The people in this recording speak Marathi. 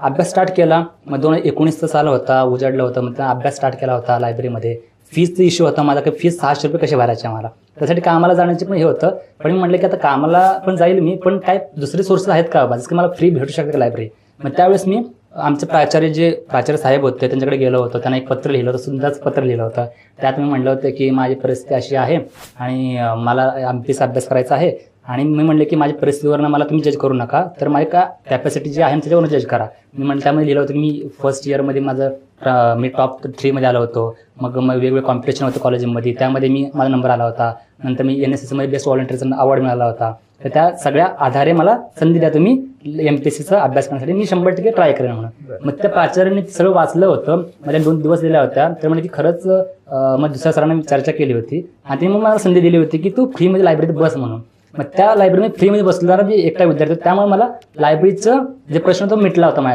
अभ्यास स्टार्ट केला. मग 2019 साल होता, उजाडलं होतं. मग अभ्यास स्टार्ट केला होता लायब्ररीमध्ये. फीजचा इश्यू होता माझा, की फीज 600 रुपये कसे भरायचे आम्हाला. त्यासाठी कामाला जाण्याचे पण हे होतं. पण मी म्हटलं की आता कामाला पण जाईल मी, पण काय दुसरे सोर्सेस आहेत का जसं की मला फ्री भेटू शकते लायब्ररी. मग त्यावेळेस मी आमचे प्राचार्य साहेब होते त्यांच्याकडे गेलो होतो. त्यांना एक पत्र लिहिलं होतं, सुंदरच पत्र लिहिलं होतं. त्यात मी म्हटलं होतं की माझी परिस्थिती अशी आहे आणि मला MPSC अभ्यास करायचा आहे. आणि मी म्हटलं की माझ्या परिस्थितीवरनं मला तुम्ही जज करू नका, तर माझी कॅपॅसिटी जी आहे त्याच्यावरून जज करा. मी म्हटलं त्यामध्ये लिहिलं होतं की मी फर्स्ट इयरमध्ये मी टॉप 3 आलो होतो. मग वेगवेगळे कॉम्पिटिशन होतं कॉलेजमध्ये, त्यामध्ये माझा नंबर आला होता. नंतर मी NSSमध्ये बेस्ट व्हॉलंटियरचा अवॉर्ड मिळाला होता. तर त्या सगळ्या आधारे मला संधी द्या तुम्ही MPSCचा अभ्यास करण्यासाठी, मी 100% ट्राय करेन म्हणून. मग त्या प्राचार्याने सगळं वाचलं होतं, माझ्या 2 दिवस दिल्या होत्या. तर म्हणजे की खरंच मग दुसऱ्या सरांना मी चर्चा केली होती आणि त्यांनी मग मला संधी दिली होती की तू फ्रीमध्ये लायब्ररीत बस म्हणून. मग त्या लायब्ररीमध्ये फ्रीमध्ये बसणारा जे एकटा विद्यार्थी, त्यामुळे मला लायब्ररीचं जे प्रश्न तो मिटला होता.